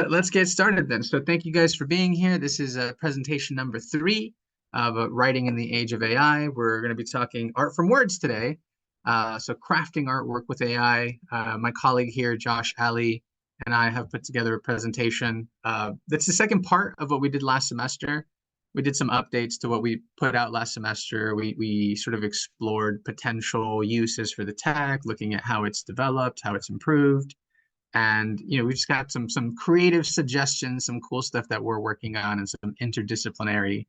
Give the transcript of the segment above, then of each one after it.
Let's get started then. So thank you guys for being here. This is presentation number 3 of Writing in the Age of AI. We're going to be talking art from words today. So crafting artwork with AI. My colleague here, Josh Ali, and I have put together a presentation. That's the second part of what we did last semester. We did some updates to what we put out last semester. We sort of explored potential uses for the tech, looking at how it's developed, how it's improved. And we've just got some creative suggestions, some cool stuff that we're working on, and some interdisciplinary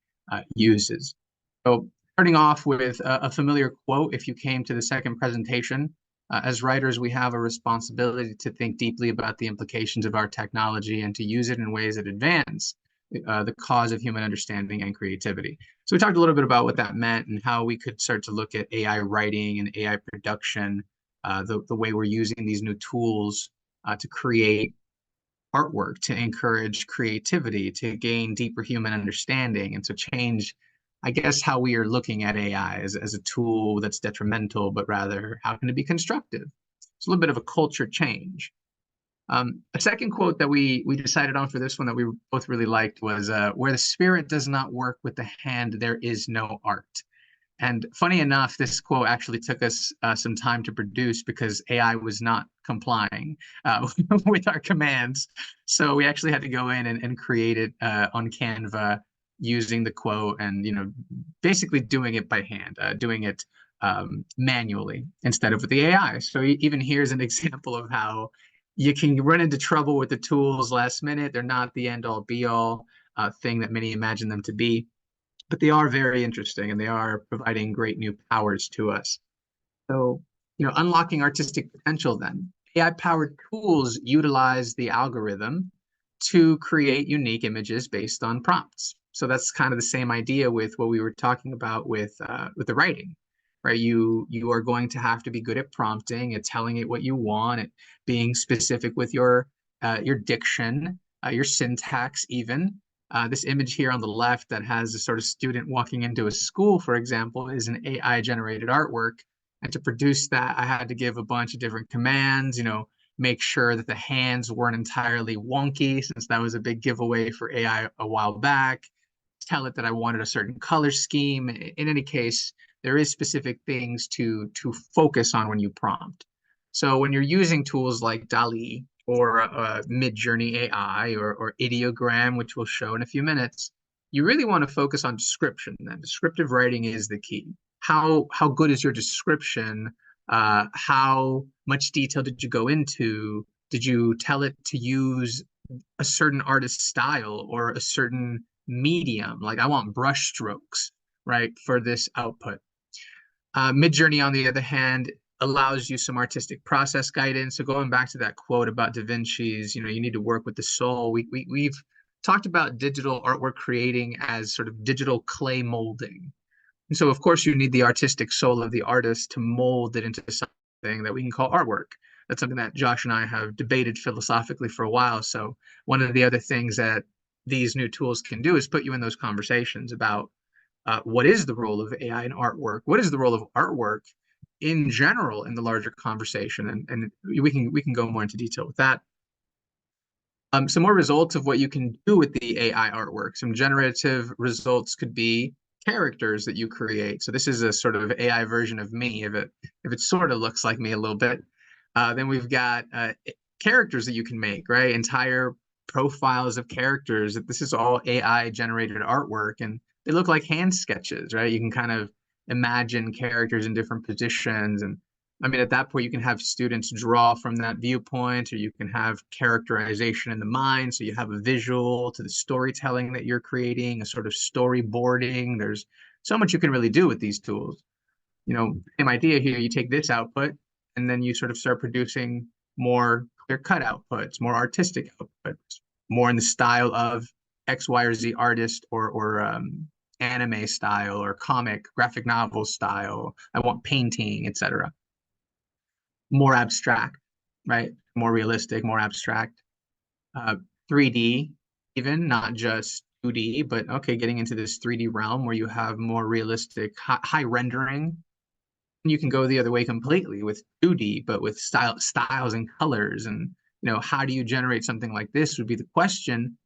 uses. So starting off with a familiar quote, if you came to the second presentation, as writers, we have a responsibility to think deeply about the implications of our technology and to use it in ways that advance the cause of human understanding and creativity. So we talked a little bit about what that meant and how we could start to look at AI writing and AI production, the way we're using these new tools to create artwork, to encourage creativity, to gain deeper human understanding, and to change, I guess, how we are looking at AI as a tool that's detrimental, but rather how can it be constructive? It's a little bit of a culture change. A second quote that we decided on for this one that we both really liked was, where the spirit does not work with the hand, there is no art. And funny enough, this quote actually took us some time to produce because AI was not complying with our commands. So we actually had to go in and create it on Canva using the quote and, basically doing it by hand, doing it manually instead of with the AI. So even here's an example of how you can run into trouble with the tools last minute. They're not the end all be all thing that many imagine them to be, but they are very interesting and they are providing great new powers to us. So, unlocking artistic potential then. AI-powered tools utilize the algorithm to create unique images based on prompts. So that's kind of the same idea with what we were talking about with the writing, right? You are going to have to be good at prompting, at telling it what you want, at being specific with your diction, your syntax even. This image here on the left that has a sort of student walking into a school, for example, is an AI-generated artwork. And to produce that, I had to give a bunch of different commands, make sure that the hands weren't entirely wonky, since that was a big giveaway for AI a while back. Tell it that I wanted a certain color scheme. In any case, there is specific things to focus on when you prompt. So when you're using tools like Dall-E or Midjourney AI or Ideogram, which we'll show in a few minutes, you really want to focus on description. Then descriptive writing is the key. How good is your description? How much detail did you go into? Did you tell it to use a certain artist style or a certain medium? Like I want brush strokes, right, for this output. Midjourney, on the other hand, allows you some artistic process guidance. So going back to that quote about Da Vinci's, you need to work with the soul. We've talked about digital artwork creating as sort of digital clay molding. And so, of course, you need the artistic soul of the artist to mold it into something that we can call artwork. That's something that Josh and I have debated philosophically for a while. So one of the other things that these new tools can do is put you in those conversations about what is the role of AI in artwork? What is the role of artwork in general in the larger conversation? And we can go more into detail with that. Some more results of what you can do with the AI artwork. Some generative results could be characters that you create. So this is a sort of AI version of me, if it sort of looks like me a little bit. Then we've got characters that you can make, right? Entire profiles of characters. This is all AI generated artwork, and they look like hand sketches, right? You can kind of imagine characters in different positions. And I mean, at that point, you can have students draw from that viewpoint, or you can have characterization in the mind. So you have a visual to the storytelling that you're creating, a sort of storyboarding. There's so much you can really do with these tools. Same idea here. You take this output, and then you sort of start producing more clear-cut outputs, more artistic outputs, more in the style of X, Y, or Z artist or anime style or comic, graphic novel style. I want painting, etc. More abstract, right? More realistic, more abstract. 3D, even not just 2D, but okay, getting into this 3D realm where you have more realistic, high rendering. You can go the other way completely with 2D, but with styles and colors and how do you generate something like this would be the question.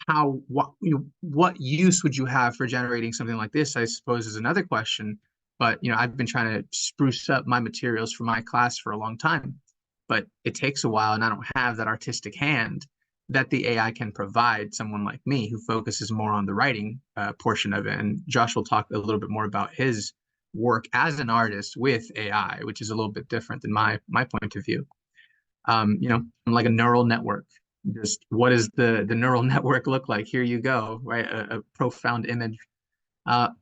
What use would you have for generating something like this, I suppose, is another question. But I've been trying to spruce up my materials for my class for a long time, but it takes a while, and I don't have that artistic hand that the AI can provide someone like me who focuses more on the writing portion of it. And Josh will talk a little bit more about his work as an artist with AI, which is a little bit different than my point of view. I'm like a neural network. Just what does the neural network look like? Here you go, right? A profound image,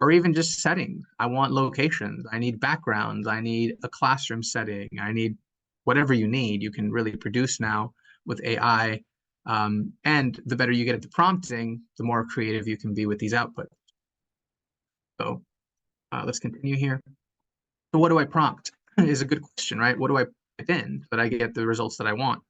or even just settings. I want locations. I need backgrounds. I need a classroom setting. I need whatever you need. You can really produce now with AI. And the better you get at the prompting, the more creative you can be with these outputs. So let's continue here. So what do I prompt? Is a good question, right? What do I type in so that I get the results that I want?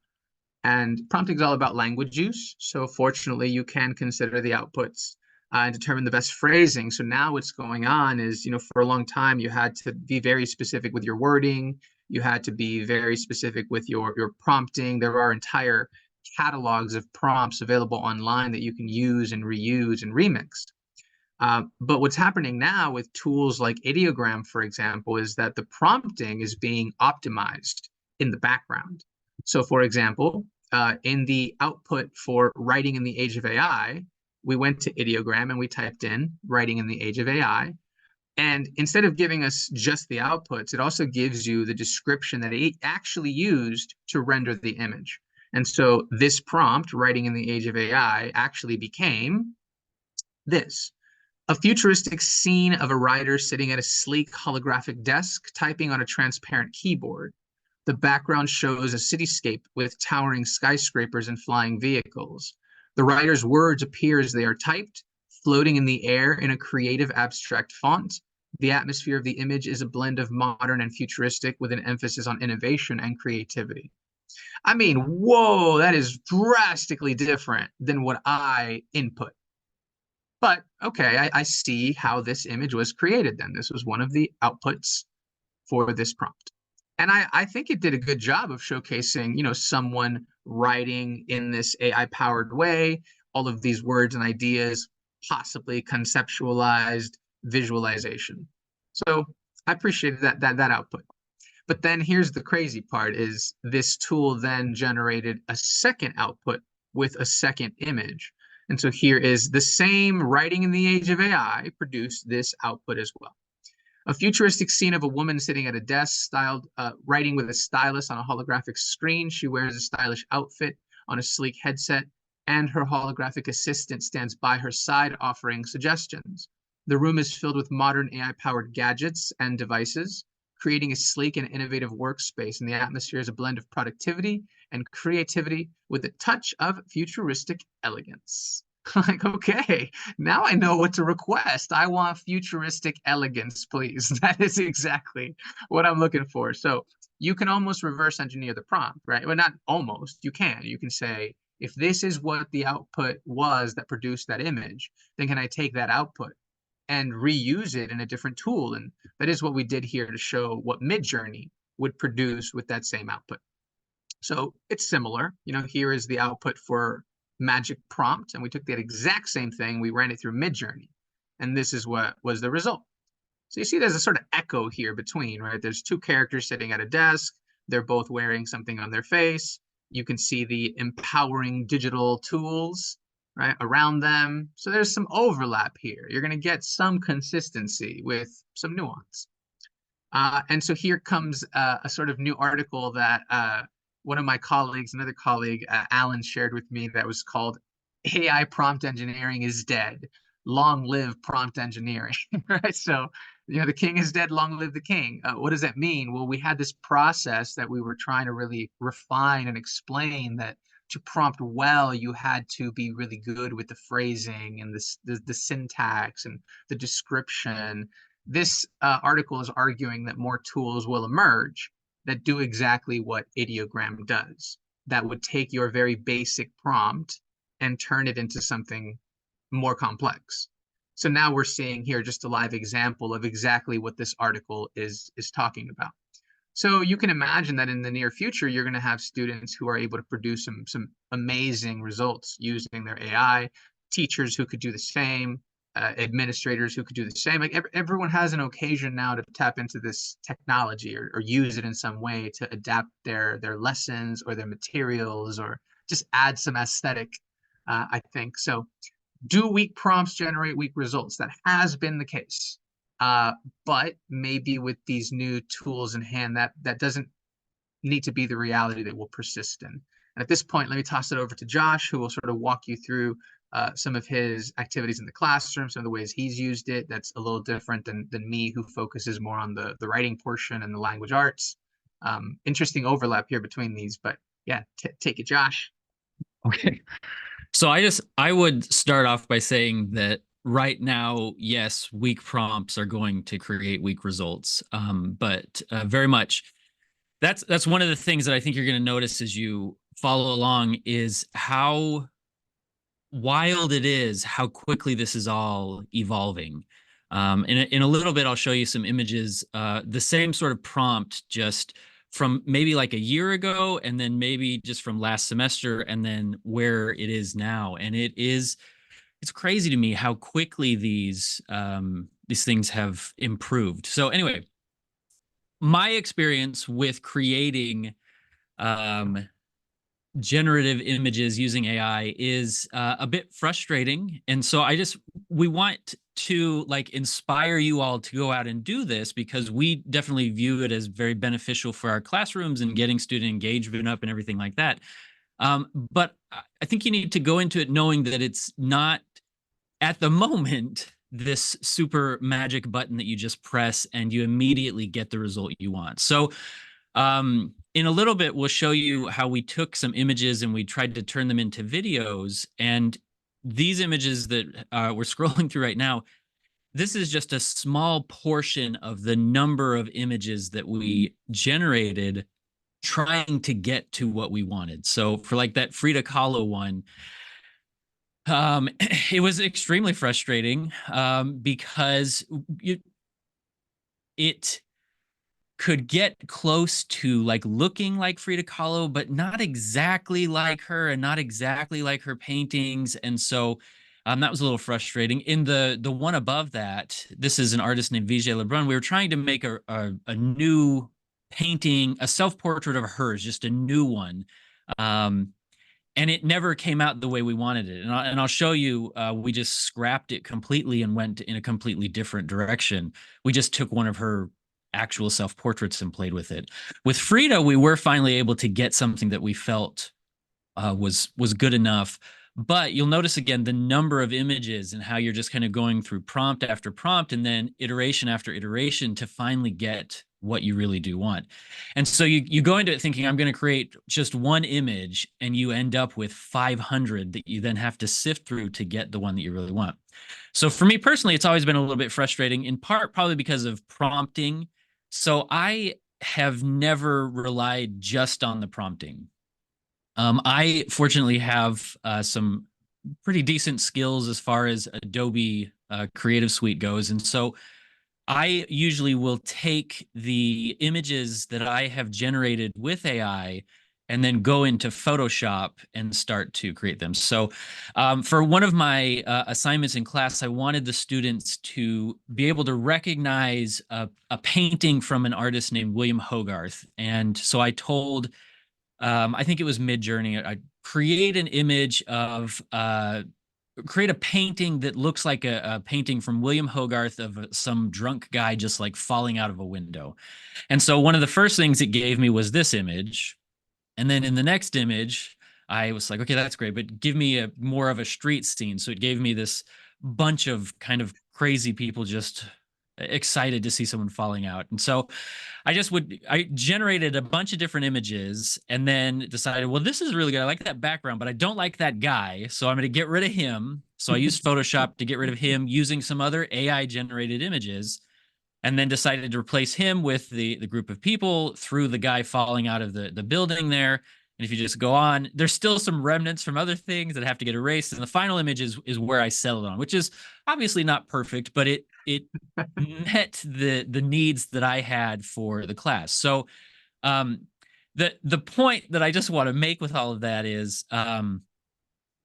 And prompting is all about language use. So fortunately, you can consider the outputs and determine the best phrasing. So now what's going on is, for a long time, you had to be very specific with your wording. You had to be very specific with your prompting. There are entire catalogs of prompts available online that you can use and reuse and remix. But what's happening now with tools like Ideogram, for example, is that the prompting is being optimized in the background. So, for example, in the output for writing in the age of AI, we went to Ideogram and we typed in writing in the age of AI. And instead of giving us just the outputs, it also gives you the description that it actually used to render the image. And so this prompt, writing in the age of AI, actually became this: a futuristic scene of a writer sitting at a sleek holographic desk, typing on a transparent keyboard. The background shows a cityscape with towering skyscrapers and flying vehicles. The writer's words appear as they are typed, floating in the air in a creative abstract font. The atmosphere of the image is a blend of modern and futuristic with an emphasis on innovation and creativity. I mean, whoa, that is drastically different than what I input. But okay, I see how this image was created then. This was one of the outputs for this prompt. And I think it did a good job of showcasing, someone writing in this AI powered way, all of these words and ideas, possibly conceptualized visualization. So I appreciated that output. But then here's the crazy part is this tool then generated a second output with a second image. And so here is the same writing in the age of AI produced this output as well. A futuristic scene of a woman sitting at a desk, writing with a stylus on a holographic screen. She wears a stylish outfit on a sleek headset, and her holographic assistant stands by her side offering suggestions. The room is filled with modern AI-powered gadgets and devices, creating a sleek and innovative workspace, and the atmosphere is a blend of productivity and creativity with a touch of futuristic elegance. Like, okay, now I know what to request. I want futuristic elegance, please. That is exactly what I'm looking for. So you can almost reverse engineer the prompt, right? Well, not almost, you can. You can say, if this is what the output was that produced that image, then can I take that output and reuse it in a different tool? And that is what we did here to show what Midjourney would produce with that same output. So it's similar. Here is the output for Magic Prompt, and we took that exact same thing, we ran it through Midjourney, and this is what was the result. So you see there's a sort of echo here between, right? There's two characters sitting at a desk. They're both wearing something on their face. You can see the empowering digital tools, right, around them. So there's some overlap here. You're going to get some consistency with some nuance. And so here comes a sort of new article that one of my colleagues, another colleague, Alan, shared with me that was called AI Prompt Engineering is Dead. Long live prompt engineering, right? So, the king is dead, long live the king. What does that mean? Well, we had this process that we were trying to really refine and explain that to prompt well, you had to be really good with the phrasing and the syntax and the description. This article is arguing that more tools will emerge that do exactly what Ideogram does, that would take your very basic prompt and turn it into something more complex. So now we're seeing here just a live example of exactly what this article is talking about. So you can imagine that in the near future, you're going to have students who are able to produce some amazing results using their AI, teachers who could do the same, administrators who could do the same. Like everyone has an occasion now to tap into this technology or use it in some way to adapt their lessons or their materials or just add some aesthetic. I think so. Do weak prompts generate weak results? That has been the case. Uh, but maybe with these new tools in hand, that doesn't need to be the reality that we'll persist in. And at this point, let me toss it over to Josh, who will sort of walk you through some of his activities in the classroom, some of the ways he's used it. That's a little different than me, who focuses more on the writing portion and the language arts. Interesting overlap here between these, but yeah, take it, Josh. Okay. So I would start off by saying that right now, yes, weak prompts are going to create weak results. But very much that's one of the things that I think you're going to notice as you follow along is how wild it is, how quickly this is all evolving. In a little bit, I'll show you some images, the same sort of prompt, just from maybe like a year ago, and then maybe just from last semester, and then where it is now. And it's crazy to me how quickly these things have improved. So anyway, my experience with creating um, generative images using AI is a bit frustrating. And so we want to like inspire you all to go out and do this, because we definitely view it as very beneficial for our classrooms and getting student engagement up and everything like that. But I think you need to go into it knowing that it's not at the moment this super magic button that you just press and you immediately get the result you want. So in a little bit, we'll show you how we took some images and we tried to turn them into videos. And these images that we're scrolling through right now, this is just a small portion of the number of images that we generated trying to get to what we wanted. So for like that Frida Kahlo one, it was extremely frustrating because it could get close to like looking like Frida Kahlo, but not exactly like her and not exactly like her paintings. And so that was a little frustrating. In the one above that, this is an artist named Vijay Lebrun. We were trying to make a new painting, a self-portrait of hers, just a new one. And it never came out the way we wanted it. And I'll show you, we just scrapped it completely and went in a completely different direction. We just took one of her actual self-portraits and played with it. With Frida, we were finally able to get something that we felt was good enough. But you'll notice again the number of images and how you're just kind of going through prompt after prompt and then iteration after iteration to finally get what you really do want. And so you go into it thinking, I'm going to create just one image, and you end up with 500 that you then have to sift through to get the one that you really want. So for me personally, it's always been a little bit frustrating, in part probably because of prompting. So I have never relied just on the prompting. I fortunately have some pretty decent skills as far as Adobe Creative Suite goes. And so I usually will take the images that I have generated with AI and then go into Photoshop and start to create them. So for one of my assignments in class, I wanted the students to be able to recognize a painting from an artist named William Hogarth. And so I told, I think it was Midjourney, I create an image of create a painting that looks like a painting from William Hogarth of some drunk guy just like falling out of a window. And so one of the first things it gave me was this image. And then in the next image, I was like, okay, that's great, but give me more of a street scene. So it gave me this bunch of kind of crazy people just excited to see someone falling out. And so I generated a bunch of different images and then decided, well, this is really good. I like that background, but I don't like that guy. So I'm going to get rid of him. So I used Photoshop to get rid of him using some other AI generated images, and then decided to replace him with the group of people through the guy falling out of the building there. And if you just go on, there's still some remnants from other things that have to get erased. And the final image is where I settled on, which is obviously not perfect, but it met the needs that I had for the class. So um, the point that I just want to make with all of that is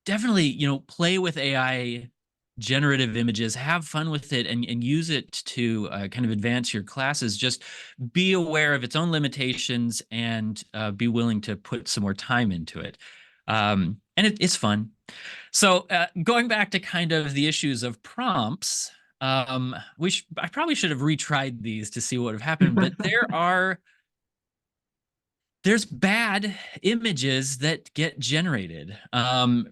definitely, play with AI generative images, have fun with it, and use it to kind of advance your classes. Just be aware of its own limitations and be willing to put some more time into it. And it's fun. So going back to kind of the issues of prompts, I probably should have retried these to see what would have happened, but there's bad images that get generated.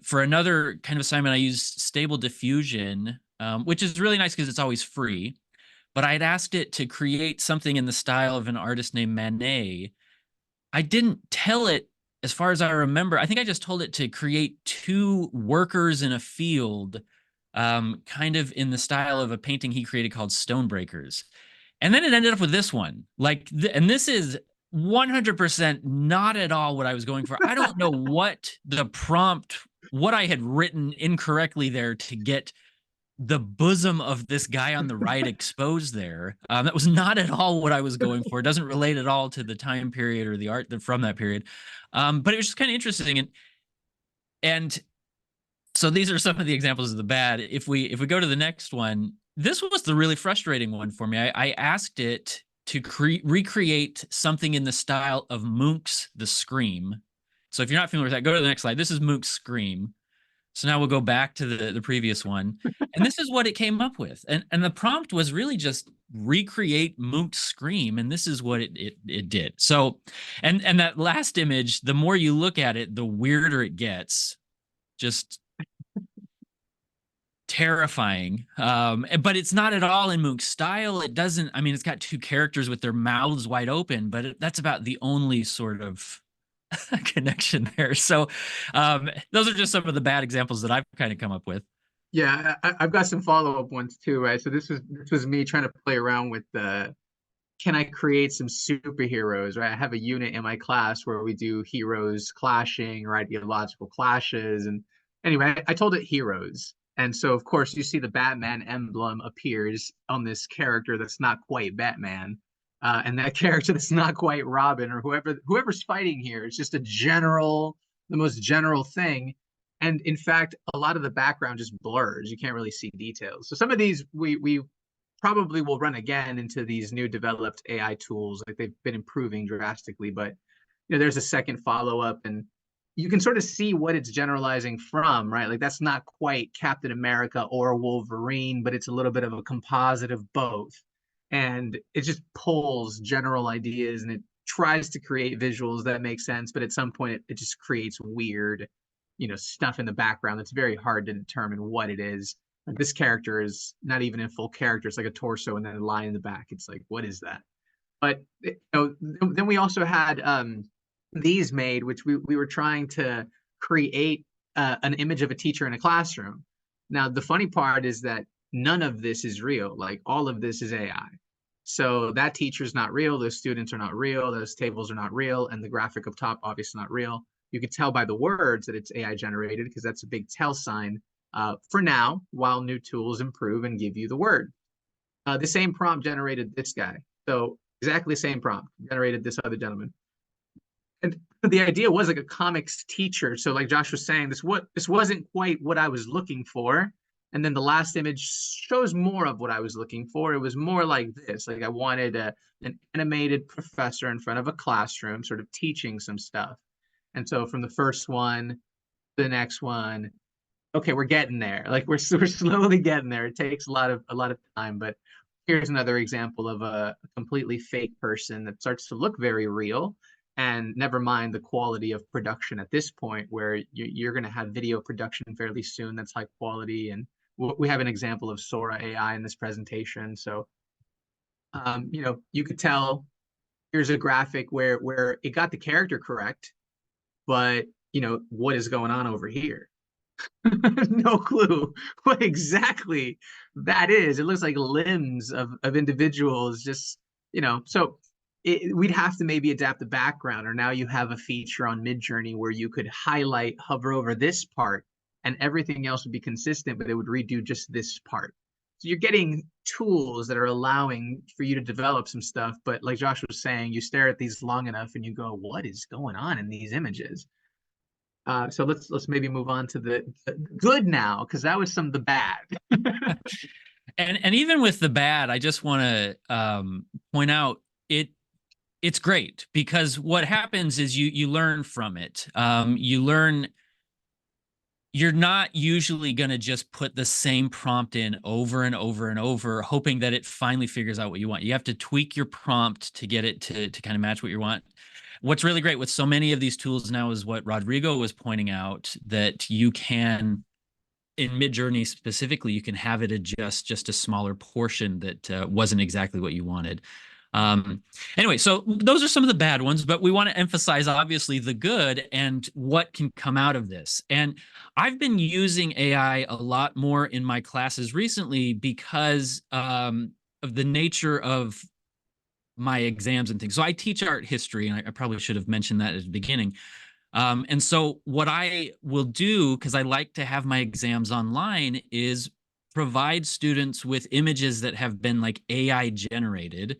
For another kind of assignment, I used Stable Diffusion, which is really nice because it's always free. But I'd asked it to create something in the style of an artist named Manet. I didn't tell it, as far as I remember, I think I just told it to create two workers in a field, kind of in the style of a painting he created called Stonebreakers. And then it ended up with this one. And this is 100% not at all what I was going for. I don't know what I had written incorrectly there to get the bosom of this guy on the right exposed there. That was not at all what I was going for. It doesn't relate at all to the time period or the art from that period. But it was just kind of interesting. And so these are some of the examples of the bad. If we go to the next one, this was the really frustrating one for me. I asked it to recreate something in the style of Munch's The Scream. So if you're not familiar with that, go to the next slide. This is Munch's Scream. So now we'll go back to the previous one. And this is what it came up with. And the prompt was really just recreate Munch's Scream. And this is what it did. So, and that last image, the more you look at it, the weirder it gets. Just terrifying. But it's not at all in Munch's style. It doesn't, I mean, it's got two characters with their mouths wide open, but that's about the only sort of connection there. So those are just some of the bad examples that I've kind of come up with. Yeah, I've got some follow-up ones too, right? So this was me trying to play around with the can I create some superheroes, right? I have a unit in my class where we do heroes clashing, right? Ideological clashes. And anyway, I told it heroes. And so, of course, you see the Batman emblem appears on this character that's not quite Batman. And that character that's not quite Robin or whoever's fighting here. It's just the most general thing. And in fact, a lot of the background just blurs. You can't really see details. So some of these we probably will run again into these new developed AI tools. Like they've been improving drastically, but there's a second follow up, and you can sort of see what it's generalizing from, right? Like that's not quite Captain America or Wolverine, but it's a little bit of a composite of both, and it just pulls general ideas and it tries to create visuals that make sense, but at some point it just creates weird, stuff in the background that's very hard to determine what it is. Like this character is not even in full character. It's like a torso and then a line in the back. It's like, what is that? But then we also had these made, which we were trying to create an image of a teacher in a classroom. Now, the funny part is that none of this is real. Like all of this is AI. So that teacher's not real. Those students are not real. Those tables are not real. And the graphic up top, obviously not real. You could tell by the words that it's AI generated because that's a big tell sign for now, while new tools improve and give you the word. The same prompt generated this guy. So exactly the same prompt generated this other gentleman. And the idea was like a comics teacher. So like Josh was saying, this wasn't quite what I was looking for. And then the last image shows more of what I was looking for. It was more like this. Like I wanted an animated professor in front of a classroom sort of teaching some stuff. And so from the first one, the next one, okay, we're getting there. Like we're slowly getting there. It takes a lot of time, but here's another example of a completely fake person that starts to look very real. And never mind the quality of production at this point, where you're going to have video production fairly soon that's high quality. And we have an example of Sora AI in this presentation. So, you could tell here's a graphic where it got the character correct, but what is going on over here? No clue what exactly that is. It looks like limbs of individuals, just so we'd have to maybe adapt the background, or now you have a feature on Midjourney where you could highlight, hover over this part, and everything else would be consistent, but it would redo just this part. So you're getting tools that are allowing for you to develop some stuff. But like Josh was saying, you stare at these long enough and you go, what is going on in these images? So let's maybe move on to the good now, because that was some of the bad. And even with the bad, I just want to point out it's great, because what happens is you learn from it. You learn. You're not usually going to just put the same prompt in over and over and over, hoping that it finally figures out what you want. You have to tweak your prompt to get it to kind of match what you want. What's really great with so many of these tools now is what Rodrigo was pointing out, that you can, in Midjourney specifically, you can have it adjust just a smaller portion that wasn't exactly what you wanted. Anyway, so those are some of the bad ones, but we want to emphasize obviously the good and what can come out of this. And I've been using AI a lot more in my classes recently because of the nature of my exams and things. So I teach art history, and I probably should have mentioned that at the beginning. And so what I will do, because I like to have my exams online, is provide students with images that have been like AI generated,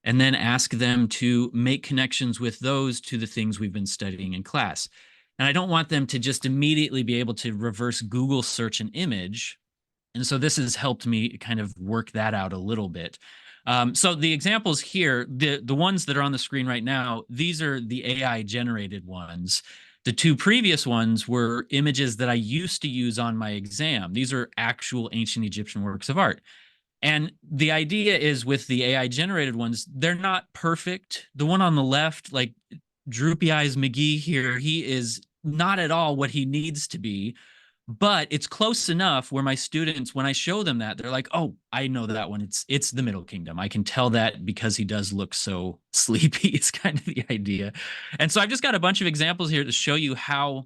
and then ask them to make connections with those to the things we've been studying in class. And I don't want them to just immediately be able to reverse Google search an image. And so this has helped me kind of work that out a little bit. So the examples here, the ones that are on the screen right now, these are the AI generated ones. The two previous ones were images that I used to use on my exam. These are actual ancient Egyptian works of art. And the idea is, with the AI generated ones, they're not perfect. The one on the left, like Droopy Eyes McGee here, he is not at all what he needs to be, but it's close enough where my students, when I show them that, they're like, oh, I know that one. It's the Middle Kingdom. I can tell that because he does look so sleepy. It's kind of the idea. And so I've just got a bunch of examples here to show you how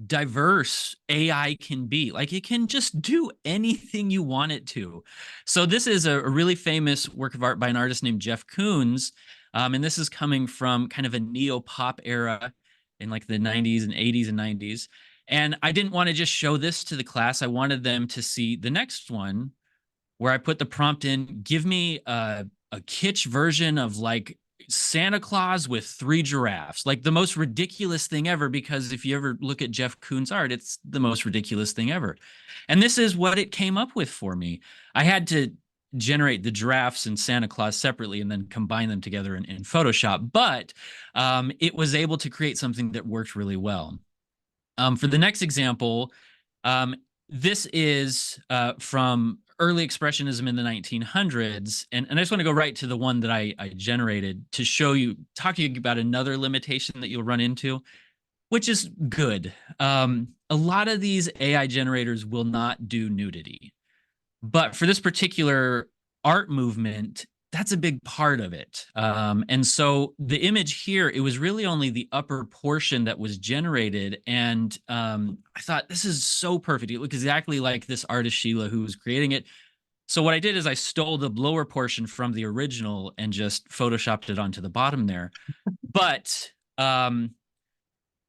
diverse AI can be. Like, it can just do anything you want it to. So this is a really famous work of art by an artist named Jeff Koons. And this is coming from kind of a neo-pop era in like the 90s and 80s and 90s. And I didn't want to just show this to the class. I wanted them to see the next one, where I put the prompt in, give me a kitsch version of like Santa Claus with 3 giraffes, like the most ridiculous thing ever. Because if you ever look at Jeff Koons' art, it's the most ridiculous thing ever. And this is what it came up with for me. I had to generate the giraffes and Santa Claus separately and then combine them together in Photoshop. But it was able to create something that worked really well. For the next example, this is from early expressionism in the 1900s. And I just want to go right to the one that I generated to show you, talk to you about another limitation that you'll run into, which is good. A lot of these AI generators will not do nudity. But for this particular art movement, that's a big part of it. And so the image here, it was really only the upper portion that was generated. And I thought, this is so perfect. It looked exactly like this artist, Sheila, who was creating it. So what I did is I stole the lower portion from the original and just Photoshopped it onto the bottom there. But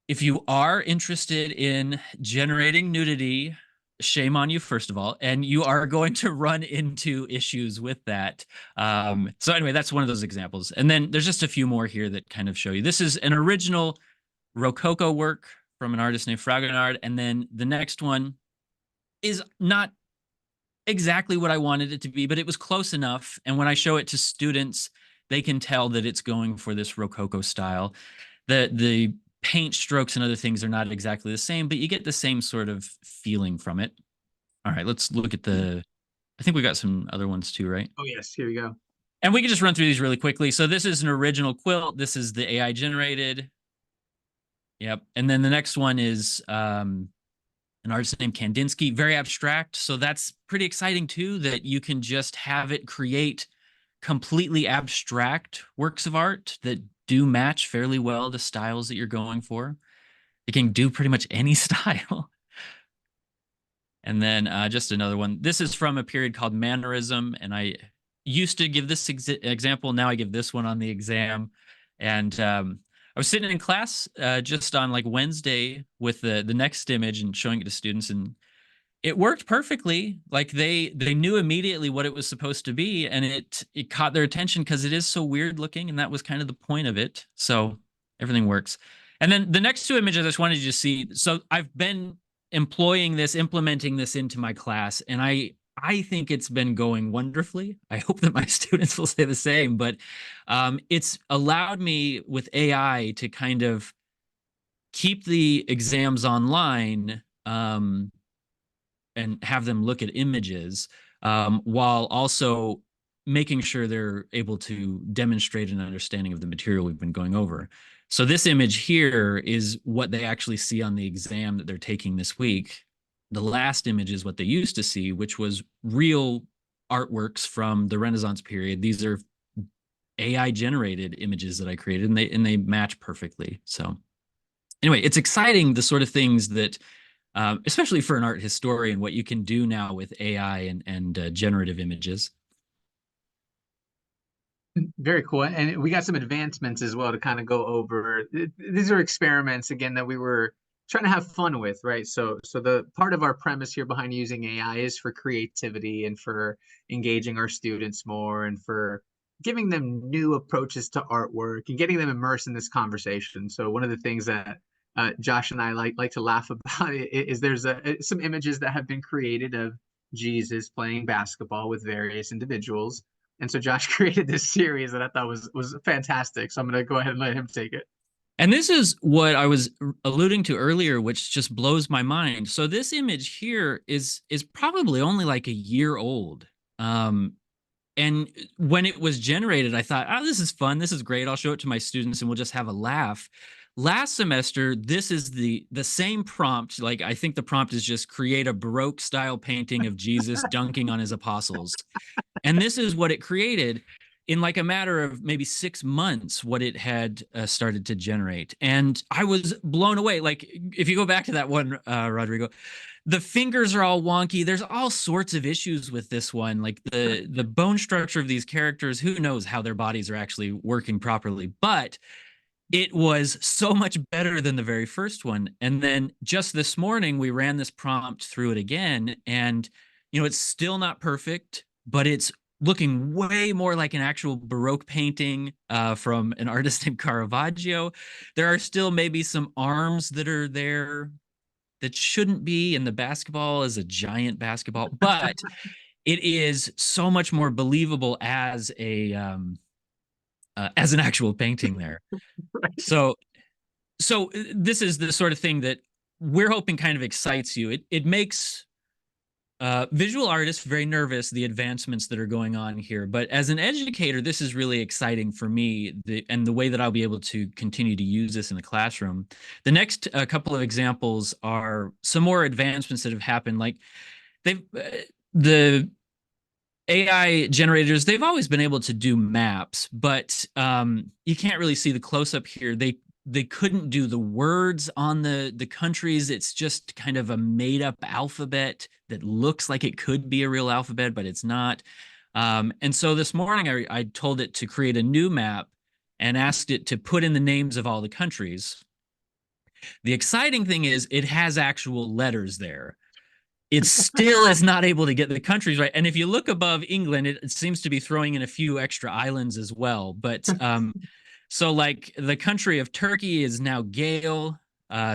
if you are interested in generating nudity, shame on you, first of all, and you are going to run into issues with that. So anyway, that's one of those examples. And then there's just a few more here that kind of show you. This is an original Rococo work from an artist named Fragonard. And then the next one is not exactly what I wanted it to be, but it was close enough. And when I show it to students, they can tell that it's going for this Rococo style. The paint strokes and other things are not exactly the same, but you get the same sort of feeling from it. All right, let's look at I think we got some other ones too, right? Oh, yes, here we go. And we can just run through these really quickly. So this is an original quilt. This is the AI generated. Yep. And then the next one is an artist named Kandinsky, very abstract. So that's pretty exciting too, that you can just have it create completely abstract works of art that do match fairly well the styles that you're going for. It can do pretty much any style. And then just another one. This is from a period called Mannerism, and I used to give this example. Now I give this one on the exam. And I was sitting in class just on like Wednesday with the next image and showing it to students, and it worked perfectly. Like they knew immediately what it was supposed to be, and it caught their attention because it is so weird looking, and that was kind of the point of it. So everything works. And then the next two images I just wanted you to see. So I've been implementing this into my class, and I think it's been going wonderfully. I hope that my students will say the same, but it's allowed me with AI to kind of keep the exams online, and have them look at images, while also making sure they're able to demonstrate an understanding of the material we've been going over. So this image here is what they actually see on the exam that they're taking this week. The last image is what they used to see, which was real artworks from the Renaissance period. These are AI generated images that I created, and they match perfectly. So anyway, it's exciting, the sort of things that especially for an art historian, what you can do now with AI and generative images. Very cool. And we got some advancements as well to kind of go over. These are experiments again that we were trying to have fun with, right? So the part of our premise here behind using AI is for creativity and for engaging our students more and for giving them new approaches to artwork and getting them immersed in this conversation. So one of the things that Josh and I like to laugh about is there's some images that have been created of Jesus playing basketball with various individuals, and so Josh created this series that I thought was fantastic. So I'm going to go ahead and let him take it. And this is what I was alluding to earlier, which just blows my mind. So this image here is probably only like a year old. And when it was generated, I thought, oh, this is fun. This is great. I'll show it to my students and we'll just have a laugh. Last semester, this is the same prompt. Like, I think the prompt is just create a Baroque style painting of Jesus dunking on his apostles. And this is what it created in like a matter of maybe 6 months, what it had started to generate. And I was blown away. Like, if you go back to that one, Rodrigo, the fingers are all wonky. There's all sorts of issues with this one. Like the bone structure of these characters, who knows how their bodies are actually working properly. But it was so much better than the very first one. And then just this morning, we ran this prompt through it again. And, it's still not perfect, but it's looking way more like an actual Baroque painting from an artist named Caravaggio. There are still maybe some arms that are there that shouldn't be, and the basketball is a giant basketball, but it is so much more believable as as an actual painting there. Right. So this is the sort of thing that we're hoping kind of excites you. It makes visual artists very nervous, the advancements that are going on here. But as an educator, this is really exciting for me, and the way that I'll be able to continue to use this in the classroom. The next couple of examples are some more advancements that have happened. Like the AI generators, they've always been able to do maps, but you can't really see the close-up here. They couldn't do the words on the countries. It's just kind of a made-up alphabet that looks like it could be a real alphabet, but it's not. And so this morning, I told it to create a new map and asked it to put in the names of all the countries. The exciting thing is it has actual letters there. It still is not able to get the countries right. And if you look above England, it seems to be throwing in a few extra islands as well. But so like the country of Turkey is now Gale,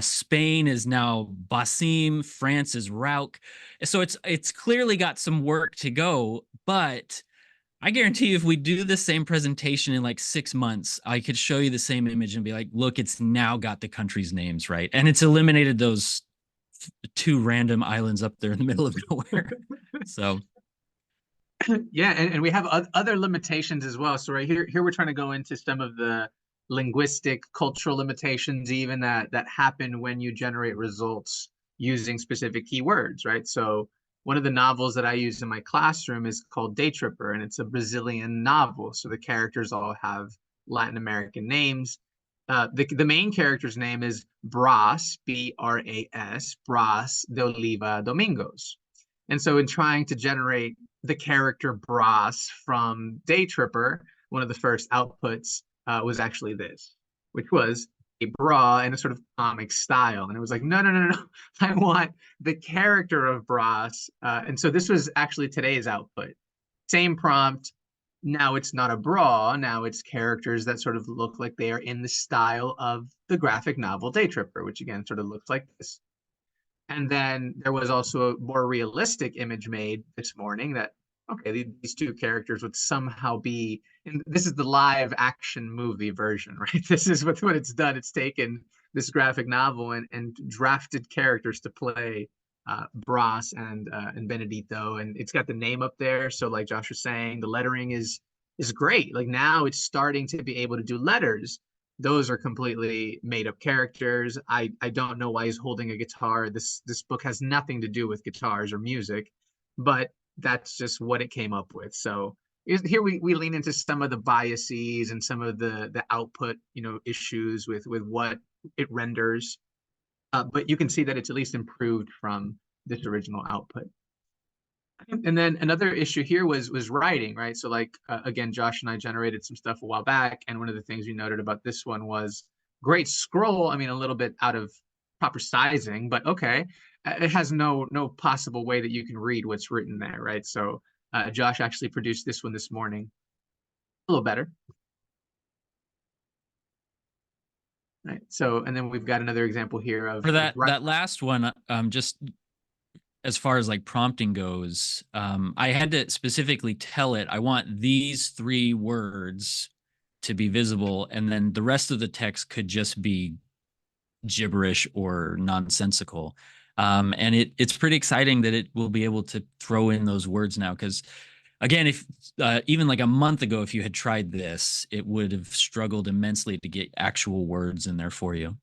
Spain is now Basim, France is Rauk. So it's clearly got some work to go, but I guarantee you if we do the same presentation in like 6 months, I could show you the same image and be like, look, it's now got the countries' names right. And it's eliminated those two random islands up there in the middle of nowhere. So Yeah, and we have other limitations as well. So right here we're trying to go into some of the linguistic, cultural limitations even that happen when you generate results using specific keywords, right? So one of the novels that I use in my classroom is called Day Tripper, and it's a Brazilian novel. So the characters all have Latin American names. The main character's name is Brás, Bras, Brás de Oliva Domingos. And so in trying to generate the character Brass from Day Tripper, one of the first outputs was actually this, which was a bra in a sort of comic style. And it was like, no, no, no, no, I want the character of Brass. And so this was actually today's output. Same prompt. Now it's not a bra. Now it's characters that sort of look like they are in the style of the graphic novel Day Tripper, which again sort of looks like this. And then there was also a more realistic image made this morning that, okay, these two characters would somehow be, and this is the live action movie version, right? This is what it's done. It's taken this graphic novel and drafted characters to play Brass and Benedito, and it's got the name up there. So like Josh was saying, the lettering is great. Like now it's starting to be able to do letters. Those are completely made up characters. I don't know why he's holding a guitar. This book has nothing to do with guitars or music, but that's just what it came up with. So here we lean into some of the biases and some of the output, issues with what it renders. But you can see that it's at least improved from this original output. And then another issue here was writing, right? So like again, Josh and I generated some stuff a while back, and one of the things we noted about this one was great scroll. I mean, a little bit out of proper sizing, but okay, it has no possible way that you can read what's written there, right? So Josh actually produced this one this morning, a little better, right? So and then we've got another example here of For that last one, just as far as like prompting goes, I had to specifically tell it I want these 3 words to be visible, and then the rest of the text could just be gibberish or nonsensical. And it's pretty exciting that it will be able to throw in those words now, because again, if even like a month ago, if you had tried this, it would have struggled immensely to get actual words in there for you.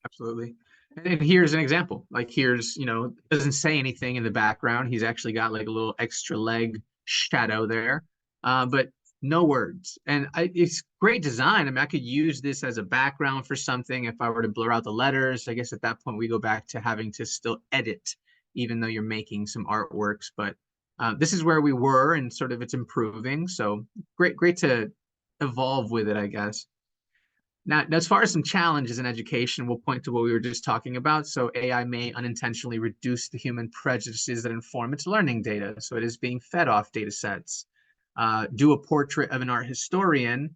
Absolutely. And here's an example. Like here's, doesn't say anything in the background. He's actually got like a little extra leg shadow there, but no words. And it's great design. I mean, I could use this as a background for something if I were to blur out the letters. I guess at that point we go back to having to still edit, even though you're making some artworks. But this is where we were, and sort of it's improving. So great to evolve with it, I guess. Now, as far as some challenges in education, we'll point to what we were just talking about. So AI may unintentionally reduce the human prejudices that inform its learning data. So it is being fed off data sets. Do a portrait of an art historian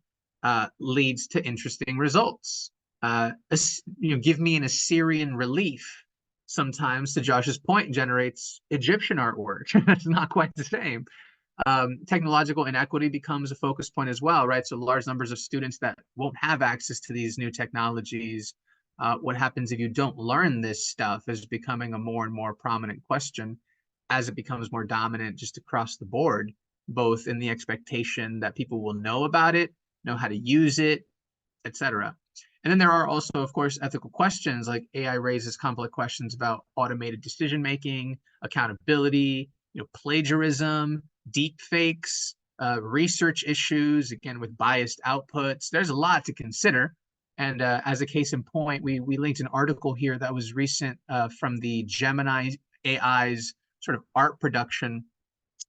leads to interesting results. Give me an Assyrian relief. Sometimes, to Josh's point, generates Egyptian artwork. It's not quite the same. Technological inequity becomes a focus point as well, right? So large numbers of students that won't have access to these new technologies. What happens if you don't learn this stuff is becoming a more and more prominent question as it becomes more dominant just across the board, both in the expectation that people will know about it, know how to use it, etc. And then there are also, of course, ethical questions. Like AI raises complex questions about automated decision making, accountability, plagiarism, deep fakes, research issues, again, with biased outputs. There's a lot to consider. And as a case in point, we linked an article here that was recent from the Gemini AI's sort of art production.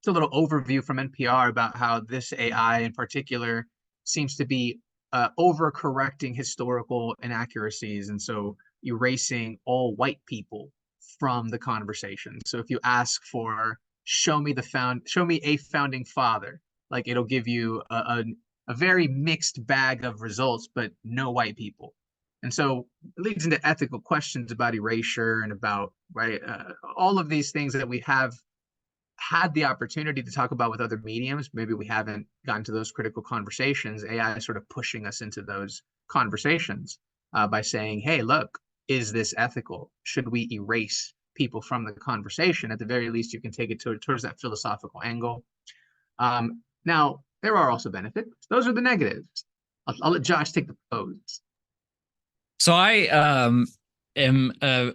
It's a little overview from NPR about how this AI in particular seems to be overcorrecting historical inaccuracies. And so erasing all white people from the conversation. So if you ask for show me a founding father, like it'll give you a very mixed bag of results, but no white people. And so it leads into ethical questions about erasure and about all of these things that we have had the opportunity to talk about with other mediums. Maybe we haven't gotten to those critical conversations. AI is sort of pushing us into those conversations by saying, hey, look, is this ethical? Should we erase people from the conversation? At the very least, you can take it towards that philosophical angle. Now, there are also benefits. Those are the negatives. I'll let Josh take the pros. So I am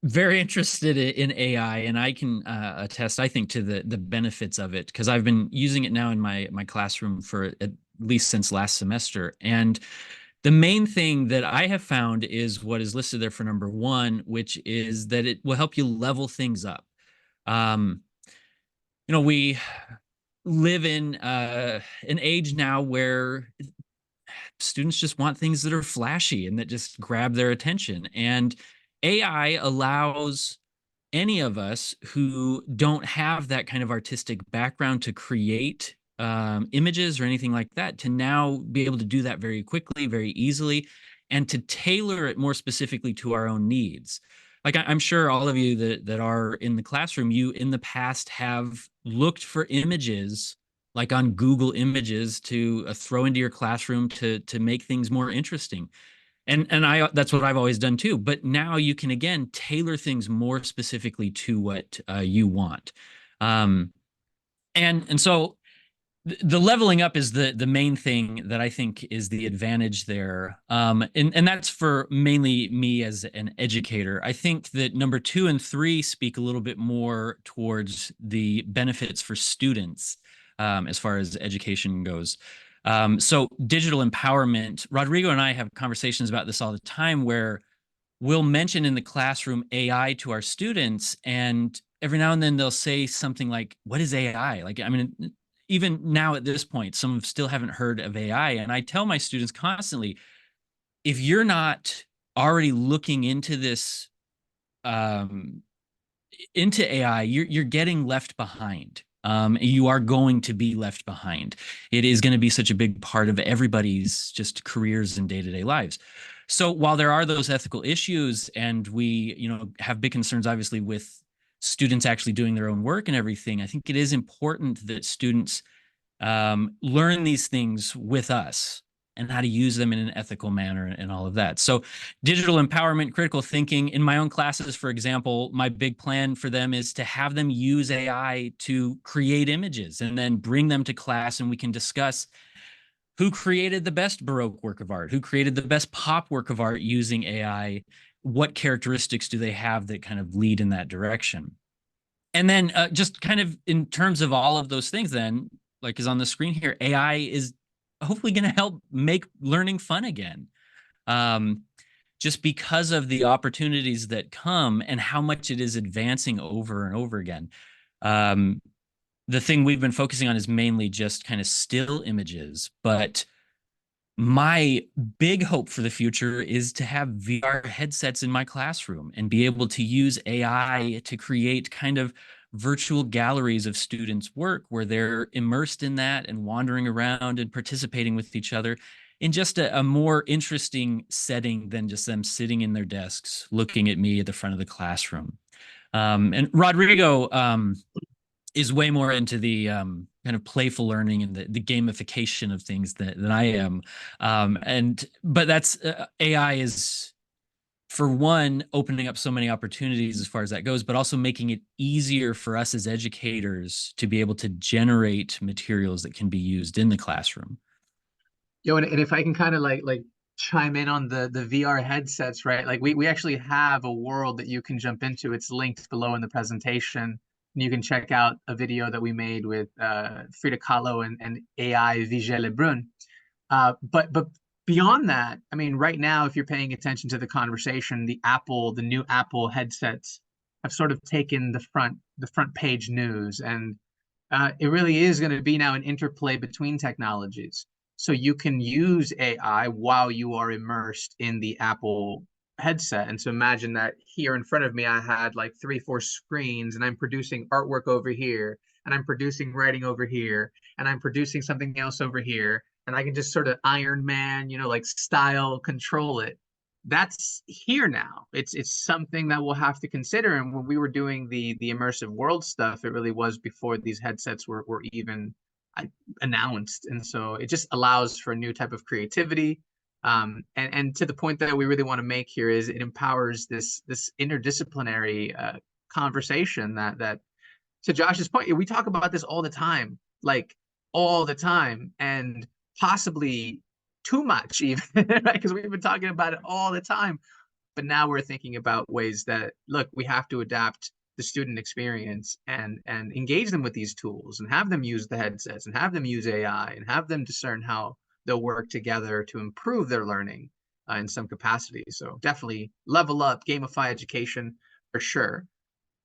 very interested in AI, and I can attest, I think, to the benefits of it, because I've been using it now in my classroom for at least since last semester. And the main thing that I have found is what is listed there for number 1, which is that it will help you level things up. we live in an age now where students just want things that are flashy and that just grab their attention. And AI allows any of us who don't have that kind of artistic background to create images or anything like that to now be able to do that very quickly, very easily, and to tailor it more specifically to our own needs. Like I'm sure all of you that are in the classroom, you in the past have looked for images like on Google Images to throw into your classroom to make things more interesting. And I that's what I've always done too. But now you can again tailor things more specifically to what you want. Um, and so the leveling up is the main thing that I think is the advantage there. And that's for mainly me as an educator. I think that number 2 and 3 speak a little bit more towards the benefits for students as far as education goes. So digital empowerment, Rodrigo and I have conversations about this all the time where we'll mention in the classroom AI to our students, and every now and then they'll say something like, "What is AI?" Like, I mean, even now at this point, some still haven't heard of AI. And I tell my students constantly, if you're not already looking into this, um, into AI, you're getting left behind. You are going to be left behind. It is going to be such a big part of everybody's just careers and day-to-day lives. So while there are those ethical issues, and we, have big concerns, obviously, with students actually doing their own work and everything, I think it is important that students learn these things with us and how to use them in an ethical manner and all of that. So digital empowerment, critical thinking. In my own classes, for example, my big plan for them is to have them use AI to create images and then bring them to class, and we can discuss who created the best Baroque work of art, who created the best pop work of art using AI, what characteristics do they have that kind of lead in that direction. And then just kind of in terms of all of those things, then, like is on the screen here, AI is hopefully going to help make learning fun again. Um, just because of the opportunities that come and how much it is advancing over and over again. Um, the thing we've been focusing on is mainly just kind of still images, but my big hope for the future is to have VR headsets in my classroom and be able to use AI to create kind of virtual galleries of students' work where they're immersed in that and wandering around and participating with each other in just a more interesting setting than just them sitting in their desks looking at me at the front of the classroom. And Rodrigo, is way more into the kind of playful learning and the gamification of things than I am. But that's AI is, for one, opening up so many opportunities as far as that goes, but also making it easier for us as educators to be able to generate materials that can be used in the classroom. And if I can kind of like chime in on the VR headsets, right? Like we actually have a world that you can jump into. It's linked below in the presentation. And you can check out a video that we made with Frida Kahlo and AI Vigée Lebrun. But beyond that, I mean, right now, if you're paying attention to the conversation, the new Apple headsets have sort of taken the front page news, and it really is going to be now an interplay between technologies. So you can use AI while you are immersed in the Apple headset. And so imagine that here in front of me, I had like 3, 4 screens, and I'm producing artwork over here, and I'm producing writing over here, and I'm producing something else over here. And I can just sort of Iron Man, like style control it. That's here now. It's something that we'll have to consider. And when we were doing the immersive world stuff, it really was before these headsets were even announced. And so it just allows for a new type of creativity. And to the point that we really want to make here is it empowers this interdisciplinary conversation that to Josh's point, we talk about this all the time, like all the time, and possibly too much even, right? Because we've been talking about it all the time. But now we're thinking about ways that, look, we have to adapt the student experience and engage them with these tools and have them use the headsets and have them use AI and have them discern how they'll work together to improve their learning in some capacity. So definitely level up, gamify education for sure.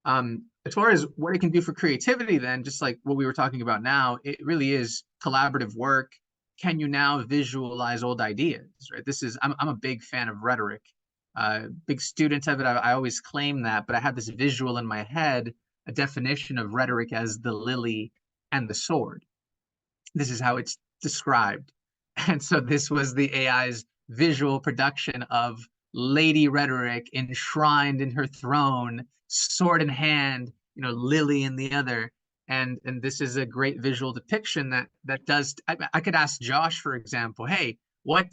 As far as what it can do for creativity, then, just like what we were talking about now, it really is collaborative work. Can you now visualize old ideas, right? I'm a big fan of rhetoric. Big student of it. I always claim that, but I have this visual in my head, a definition of rhetoric as the lily and the sword. This is how it's described. And so this was the AI's visual production of Lady Rhetoric enshrined in her throne, sword in hand, lily in the other. And this is a great visual depiction that does. I could ask Josh, for example, hey, what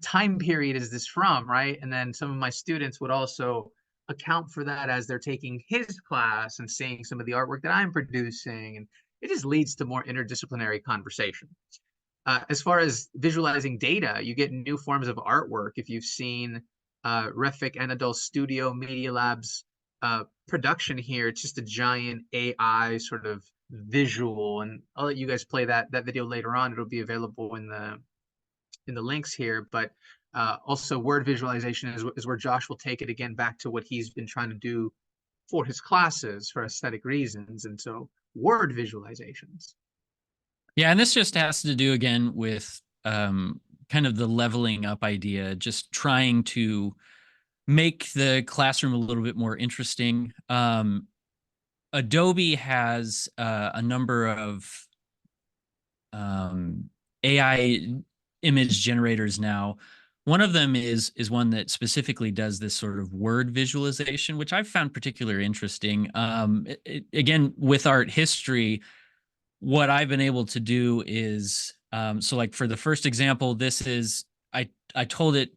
time period is this from, right? And then some of my students would also account for that as they're taking his class and seeing some of the artwork that I'm producing, and it just leads to more interdisciplinary conversation. As far as visualizing data, you get new forms of artwork. If you've seen Refik Anadol's Studio Media Labs production here, it's just a giant AI sort of visual. And I'll let you guys play that video later on. It'll be available in the links here. But also word visualization is where Josh will take it again back to what he's been trying to do for his classes for aesthetic reasons. And so word visualizations. Yeah, and this just has to do again with kind of the leveling up idea, just trying to make the classroom a little bit more interesting. Adobe has a number of AI image generators now. One of them is one that specifically does this sort of word visualization, which I've found particularly interesting. Again, with art history, what I've been able to do is so like for the first example, this is I told it,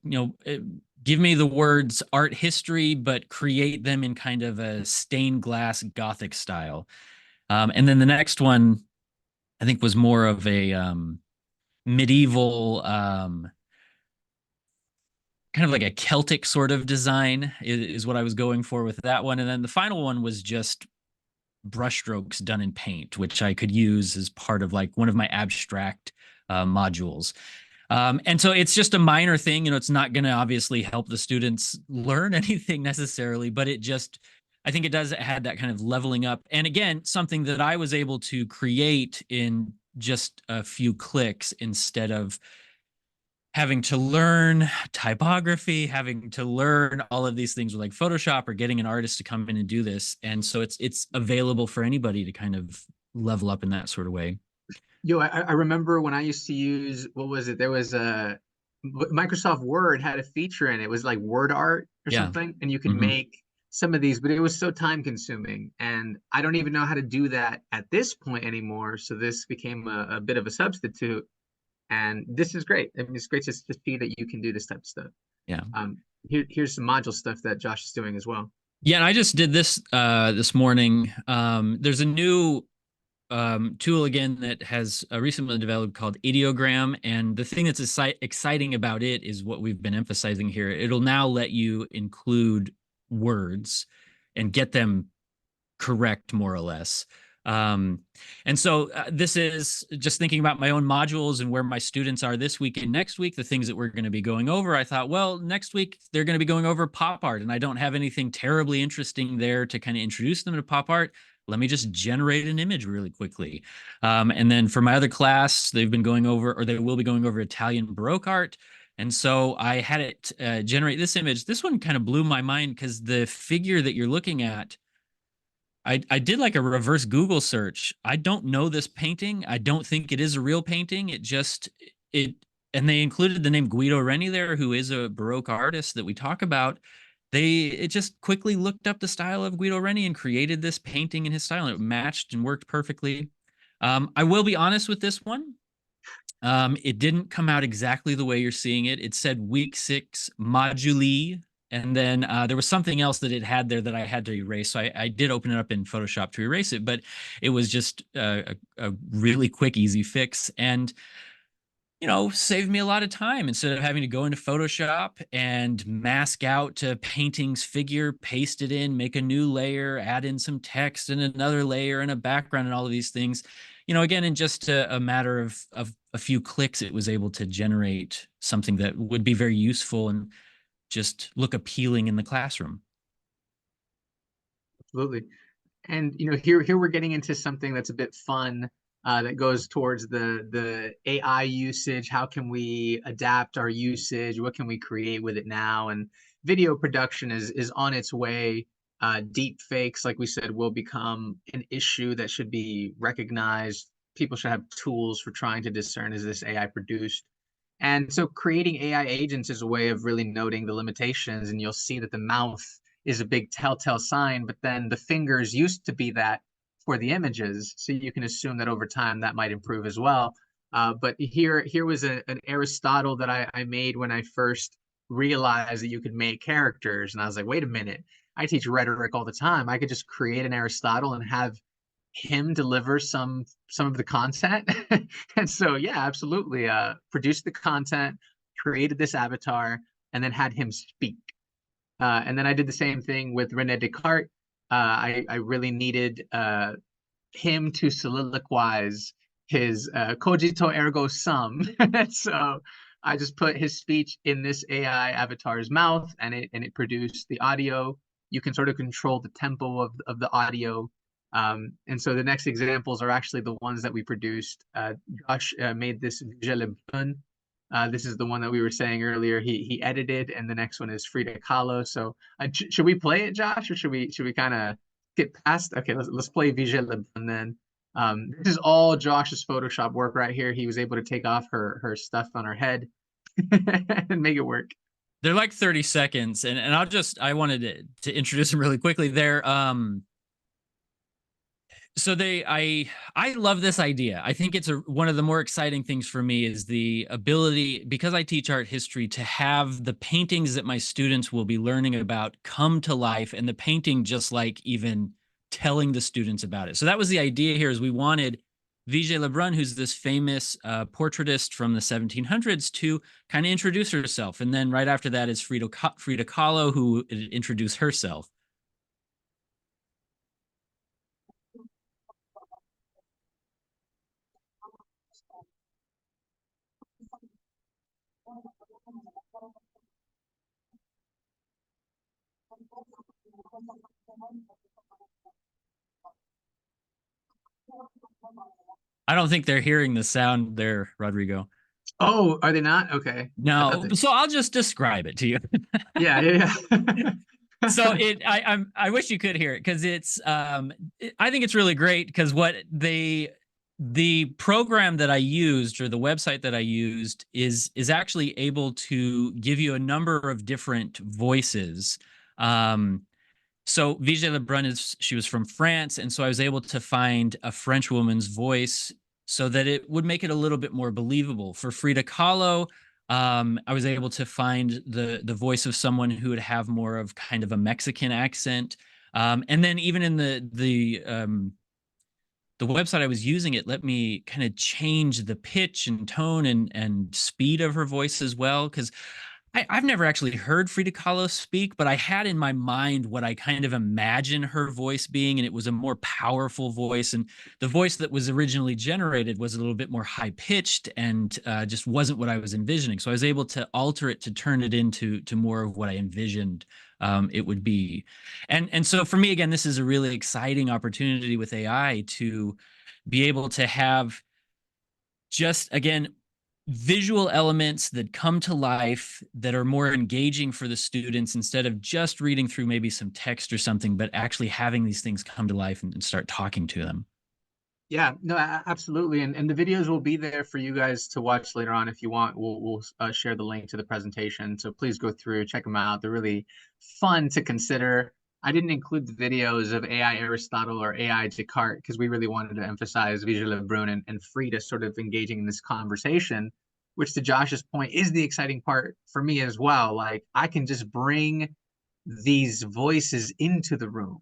give me the words art history, but create them in kind of a stained glass Gothic style. And then the next one, I think, was more of a medieval, kind of like a Celtic sort of design is what I was going for with that one. And then the final one was just brushstrokes done in paint, which I could use as part of like one of my abstract modules. And so it's just a minor thing, it's not going to obviously help the students learn anything necessarily, but I think it does add that kind of leveling up. And again, something that I was able to create in just a few clicks instead of having to learn typography, having to learn all of these things with like Photoshop or getting an artist to come in and do this. And so it's available for anybody to kind of level up in that sort of way. I remember when I used to use, what was it? There was a Microsoft Word had a feature in it. It was like word art or Yeah. something, and you could Mm-hmm. make some of these, but it was so time consuming. And I don't even know how to do that at this point anymore. So this became a bit of a substitute. And this is great. I mean, it's great to see that you can do this type of stuff. Yeah. Here's some module stuff that Josh is doing as well. Yeah, and I just did this this morning. There's a new tool again that has recently developed called Ideogram, and the thing that's exciting about it is what we've been emphasizing here. It'll now let you include words and get them correct, more or less. Um, and so this is just thinking about my own modules and where my students are this week and next week, the things that we're going to be going over. I thought, well, next week they're going to be going over pop art, and I don't have anything terribly interesting there to kind of introduce them to pop art. Let me just generate an image really quickly. And then for my other class, they've been going over, or they will be going over Italian Baroque art. And so I had it generate this image. This one kind of blew my mind because the figure that you're looking at, I did like a reverse Google search. I don't know this painting. I don't think it is a real painting. It and they included the name Guido Reni there, who is a Baroque artist that we talk about. It just quickly looked up the style of Guido Reni and created this painting in his style, and it matched and worked perfectly. I will be honest with this one. It didn't come out exactly the way you're seeing it. It said week 6 moduli, and then there was something else that it had there that I had to erase. So I did open it up in Photoshop to erase it, but it was just a really quick, easy fix. And saved me a lot of time instead of having to go into Photoshop and mask out to painting's figure, paste it in, make a new layer, add in some text and another layer and a background and all of these things. Again, in just a matter of a few clicks, it was able to generate something that would be very useful and just look appealing in the classroom. Absolutely. And here we're getting into something that's a bit fun, that goes towards the AI usage. How can we adapt our usage? What can we create with it now? And video production is on its way. Deep fakes, like we said, will become an issue that should be recognized. People should have tools for trying to discern, is this AI produced? And so creating AI agents is a way of really noting the limitations, and you'll see that the mouth is a big telltale sign, but then the fingers used to be that for the images. So you can assume that over time that might improve as well. But here was an Aristotle that I made when I first realized that you could make characters. And I was like, wait a minute, I teach rhetoric all the time. I could just create an Aristotle and have him deliver some of the content. And so yeah, absolutely, produced the content, created this avatar, and then had him speak. And then I did the same thing with Rene Descartes. I really needed him to soliloquize his cogito ergo sum. So I just put his speech in this AI avatar's mouth, and it produced the audio. You can sort of control the tempo of the audio. And so the next examples are actually the ones that we produced. Josh made this Visual Brun. This is the one that we were saying earlier. He edited, and the next one is Frida Kahlo. So should we play it, Josh, or should we kind of skip past? Okay, let's play Visual Brun then. This is all Josh's Photoshop work right here. He was able to take off her stuff on her head and make it work. They're like 30 seconds, and I wanted to introduce them really quickly. They're so I love this idea. I think it's one of the more exciting things for me is the ability, because I teach art history, to have the paintings that my students will be learning about come to life, and the painting just like even telling the students about it. So that was the idea here, is we wanted Vigée Lebrun, who's this famous portraitist from the 1700s, to kind of introduce herself. And then right after that is Frida Kahlo, who introduced herself. I don't think they're hearing the sound there, Rodrigo. Oh, are they not? Okay. I thought No, they. so I'll just describe it to you. Yeah, yeah, So yeah. I wish you could hear it, because I think it's really great, because the program that I used, or the website that I used, is actually able to give you a number of different voices. Um, so Vigée Lebrun she was from France, and so I was able to find a French woman's voice so that it would make it a little bit more believable. For Frida Kahlo, I was able to find the voice of someone who would have more of kind of a Mexican accent. And then even in the website I was using, it let me kind of change the pitch and tone and speed of her voice as well, because I've never actually heard Frida Kahlo speak, but I had in my mind what I kind of imagine her voice being, and it was a more powerful voice. And the voice that was originally generated was a little bit more high pitched, and just wasn't what I was envisioning. So I was able to alter it to turn it into more of what I envisioned it would be. And so for me, again, this is a really exciting opportunity with AI to be able to have, just again, visual elements that come to life, that are more engaging for the students, instead of just reading through maybe some text or something, but actually having these things come to life and start talking to them. Yeah, no, absolutely. And the videos will be there for you guys to watch later on if you want. We'll share the link to the presentation. So please go through, check them out. They're really fun to consider. I didn't include the videos of AI Aristotle or AI Descartes because we really wanted to emphasize Vigée Lebrun and Frida sort of engaging in this conversation, which to Josh's point is the exciting part for me as well. Like I can just bring these voices into the room,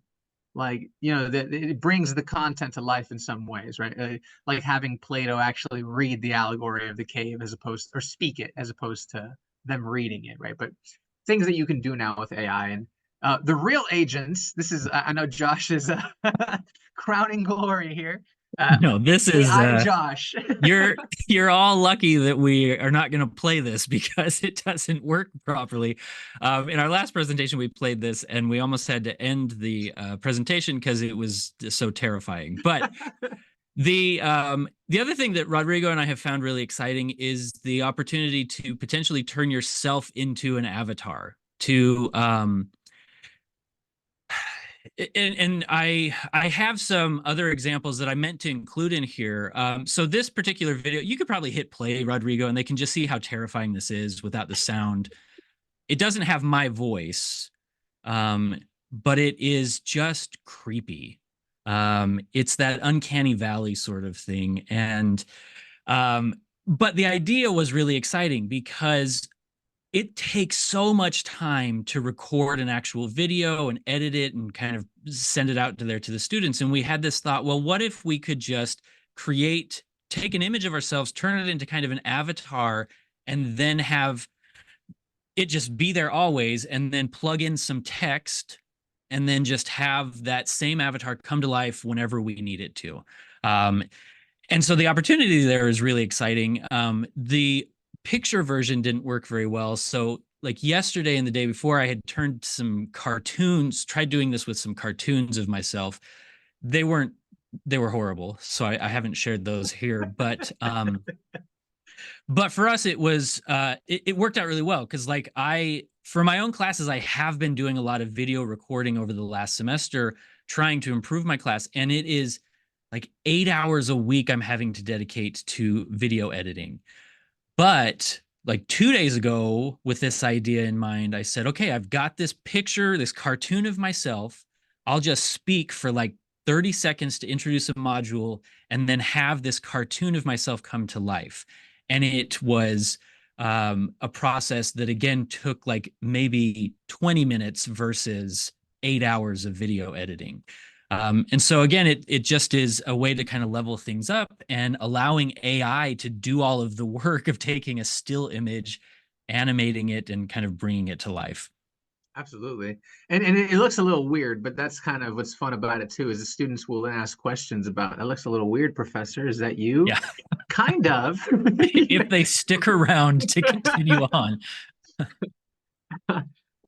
like that it brings the content to life in some ways, right? Like having Plato actually read the allegory of the cave as opposed, or speak it as opposed to them reading it, right? But things that you can do now with AI. And the real agents, this is, I know Josh's crowning glory here. No, this is AI Josh. you're you're all lucky that we are not going to play this because it doesn't work properly. In our last presentation, we played this and we almost had to end the presentation because it was so terrifying. But the other thing that Rodrigo and I have found really exciting is the opportunity to potentially turn yourself into an avatar. And I have some other examples that I meant to include in here. So this particular video, you could probably hit play, Rodrigo, and they can just see how terrifying this is without the sound. It doesn't have my voice, but it is just creepy. It's that uncanny valley sort of thing, and but the idea was really exciting because it takes so much time to record an actual video and edit it and kind of send it out to the students. And we had this thought, well, what if we could just take an image of ourselves, turn it into kind of an avatar, and then have it just be there always, and then plug in some text, and then just have that same avatar come to life whenever we need it to. Um, and so the opportunity there is really exciting. The picture version didn't work very well. So like yesterday and the day before, I had tried doing this with some cartoons of myself. They weren't, they were horrible. So I haven't shared those here, but for us, it worked out really well because for my own classes, I have been doing a lot of video recording over the last semester, trying to improve my class. And it is like 8 hours a week I'm having to dedicate to video editing. But like 2 days ago, with this idea in mind, I said, okay, I've got this picture, this cartoon of myself. I'll just speak for like 30 seconds to introduce a module and then have this cartoon of myself come to life. And it was a process that, again, took like maybe 20 minutes versus 8 hours of video editing. And so again, it just is a way to kind of level things up and allowing AI to do all of the work of taking a still image, animating it, and kind of bringing it to life. Absolutely. And it looks a little weird, but that's kind of what's fun about it too, is the students will then ask questions about, it looks a little weird, professor. Is that you? Yeah. Kind of. If they stick around to continue on.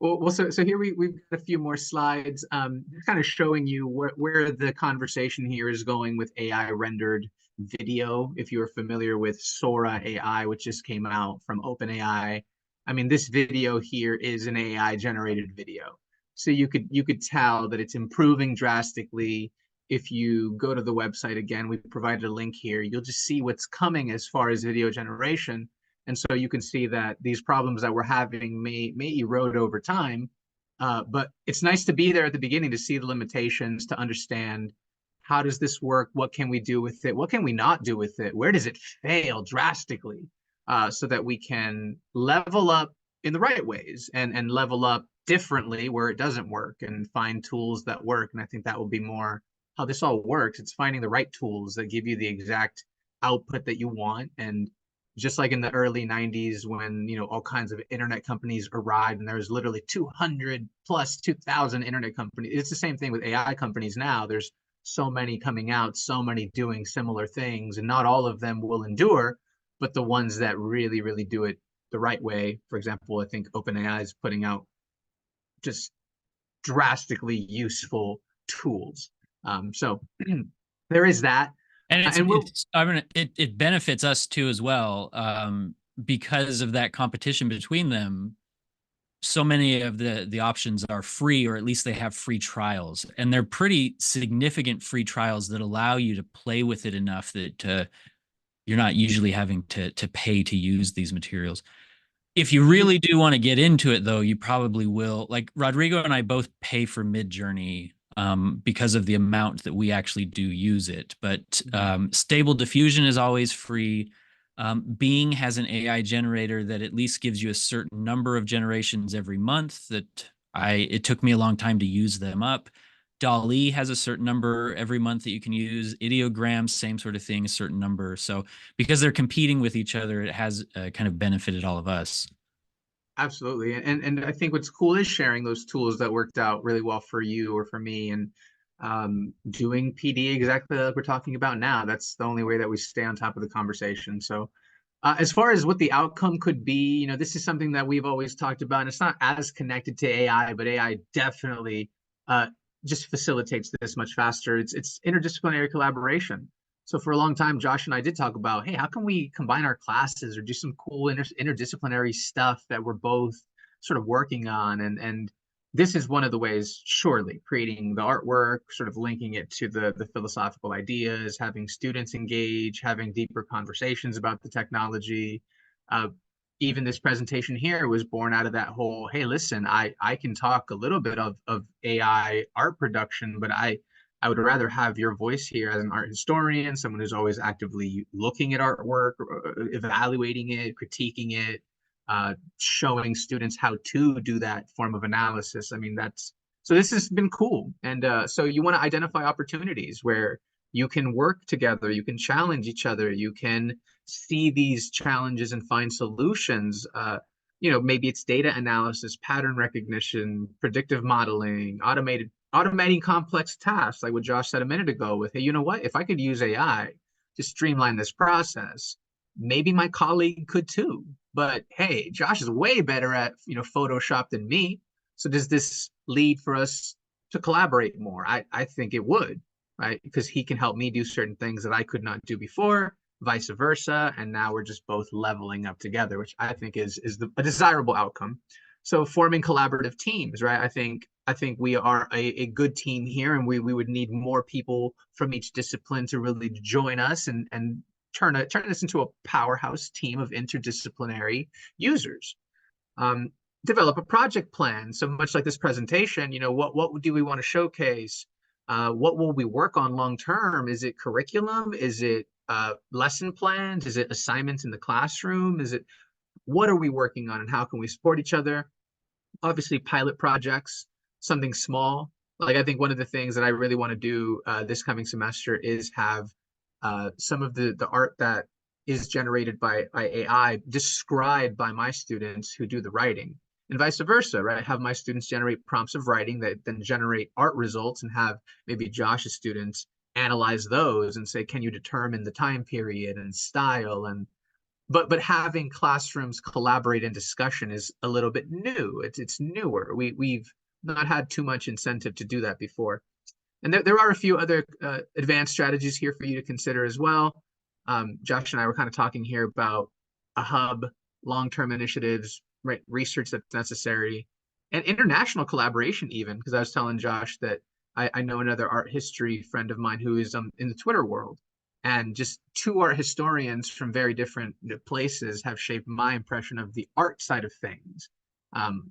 So here we've got a few more slides, kind of showing you where the conversation here is going with AI rendered video. If you're familiar with Sora AI, which just came out from OpenAI, I mean, this video here is an AI generated video. So you could tell that it's improving drastically. If you go to the website again, we provided a link here. You'll just see what's coming as far as video generation. And so you can see that these problems that we're having may erode over time. But it's nice to be there at the beginning to see the limitations, to understand how does this work? What can we do with it? What can we not do with it? Where does it fail drastically? So that we can level up in the right ways and level up differently where it doesn't work and find tools that work. And I think that will be more how this all works. It's finding the right tools that give you the exact output that you want. And just like in the early 90s when all kinds of internet companies arrived and there was literally 200 plus 2000 internet companies. It's the same thing with AI companies now. There's so many coming out, so many doing similar things, and not all of them will endure, but the ones that really really do it the right way, for example, I think OpenAI is putting out just drastically useful tools. So there is that. And And we'll I mean, it benefits us too as well, because of that competition between them. So many of the options are free, or at least they have free trials, and they're pretty significant free trials that allow you to play with it enough that you're not usually having to pay to use these materials. If you really do want to get into it, though, you probably will. Like Rodrigo and I both pay for Midjourney because of the amount that we actually do use it. But Stable Diffusion is always free. Bing has an AI generator that at least gives you a certain number of generations every month. It took me a long time to use them up. Dall-E has a certain number every month that you can use. Ideograms, same sort of thing, a certain number. So because they're competing with each other, it has kind of benefited all of us. Absolutely. And I think what's cool is sharing those tools that worked out really well for you or for me. And doing PD exactly like we're talking about now. That's the only way that we stay on top of the conversation. So as far as what the outcome could be, this is something that we've always talked about, and it's not as connected to AI, but AI definitely uh, just facilitates this much faster. It's interdisciplinary collaboration. So for a long time, Josh and I did talk about, hey, how can we combine our classes or do some cool interdisciplinary stuff that we're both sort of working on, and this is one of the ways, surely, creating the artwork, sort of linking it to the philosophical ideas, having students engage, having deeper conversations about the technology. Uh, Even this presentation here was born out of that whole, hey, listen, I can talk a little bit of AI art production, but I would rather have your voice here as an art historian, someone who's always actively looking at artwork, evaluating it, critiquing it, showing students how to do that form of analysis. I mean, that's so this has been cool. And so you want to identify opportunities where you can work together, you can challenge each other, you can see these challenges and find solutions. Maybe it's data analysis, pattern recognition, predictive modeling, automating complex tasks, like what Josh said a minute ago with, hey, you know what? If I could use AI to streamline this process, maybe my colleague could too. But hey, Josh is way better at Photoshop than me. So does this lead for us to collaborate more? I think it would, right? Because he can help me do certain things that I could not do before, vice versa, and now we're just both leveling up together, which I think is a desirable outcome. So forming collaborative teams, right? I think we are a good team here, and we would need more people from each discipline to really join us and turn this into a powerhouse team of interdisciplinary users. Um, Develop a project plan. So much like this presentation, what do we want to showcase? What will we work on long term? Is it curriculum? Is it lesson plans? Is it assignments in the classroom? Is it what are we working on and how can we support each other? Obviously, pilot projects, something small. Like I think one of the things that I really want to do this coming semester is have some of the art that is generated by AI described by my students who do the writing, and vice versa, right? Have my students generate prompts of writing that then generate art results, and have maybe Josh's students analyze those and say, can you determine the time period and style? And but having classrooms collaborate in discussion is a little bit new. It's newer. We've not had too much incentive to do that before. And there are a few other advanced strategies here for you to consider as well. Josh and I were kind of talking here about a hub, long-term initiatives, right, research that's necessary, and international collaboration even, because I was telling Josh that I know another art history friend of mine who is in the Twitter world. And just two art historians from very different places have shaped my impression of the art side of things.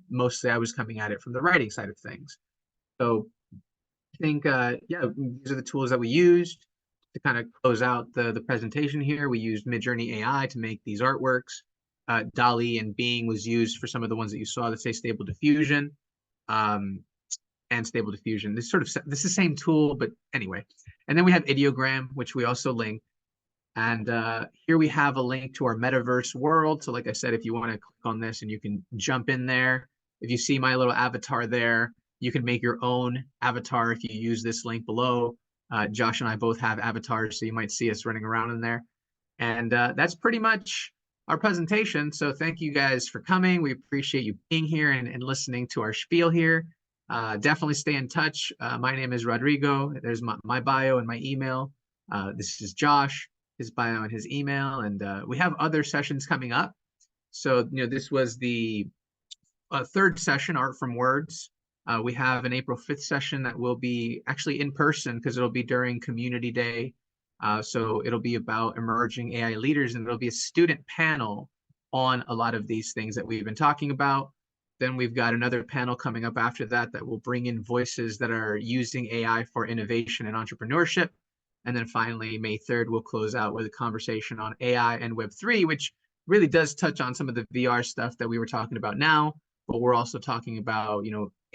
Mostly I was coming at it from the writing side of things. So I think, yeah, these are the tools that we used to kind of close out the presentation here. We used Midjourney AI to make these artworks. Dall-E and Being was used for some of the ones that you saw that say Stable Diffusion um, and Stable Diffusion. This is the same tool, but anyway. And then we have Ideogram, which we also link. And here we have a link to our metaverse world. So like I said, if you want to click on this and you can jump in there, if you see my little avatar there, you can make your own avatar if you use this link below. Josh and I both have avatars, so you might see us running around in there. And that's pretty much our presentation. So thank you guys for coming. We appreciate you being here and listening to our spiel here. Definitely stay in touch. My name is Rodrigo. There's my bio and my email. This is Josh, his bio and his email. And we have other sessions coming up. So, this was the third session, Art from Words. We have an April 5th session that will be actually in person because it'll be during Community Day. So it'll be about emerging AI leaders, and it'll be a student panel on a lot of these things that we've been talking about. Then we've got another panel coming up after that will bring in voices that are using AI for innovation and entrepreneurship. And then finally, May 3rd, we'll close out with a conversation on AI and Web3, which really does touch on some of the VR stuff that we were talking about now, but we're also talking about,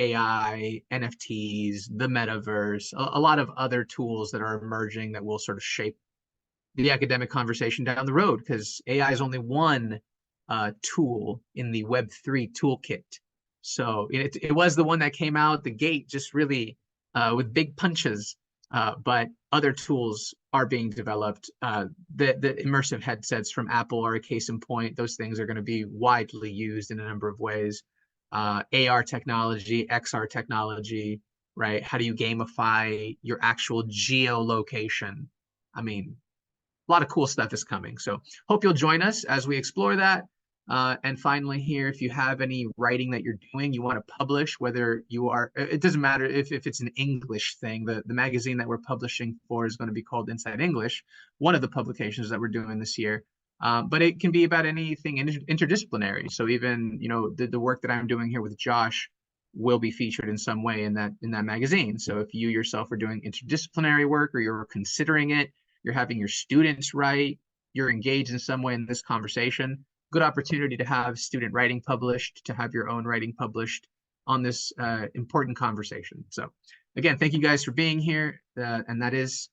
AI, NFTs, the metaverse, a lot of other tools that are emerging that will sort of shape the academic conversation down the road, because AI is only one tool in the Web3 toolkit. So it was the one that came out the gate just really with big punches, but other tools are being developed. The immersive headsets from Apple are a case in point. Those things are going to be widely used in a number of ways. AR technology, XR technology, right? How do you gamify your actual geolocation? I mean, a lot of cool stuff is coming. So hope you'll join us as we explore that. And finally, here, if you have any writing that you're doing, you want to publish, whether you are, it doesn't matter if it's an English thing. The magazine that we're publishing for is going to be called Inside English, one of the publications that we're doing this year. But it can be about anything interdisciplinary. So even, the work that I'm doing here with Josh will be featured in some way in that magazine. So if you yourself are doing interdisciplinary work or you're considering it, you're having your students write, you're engaged in some way in this conversation, good opportunity to have student writing published, to have your own writing published on this important conversation. So again, thank you guys for being here. And that is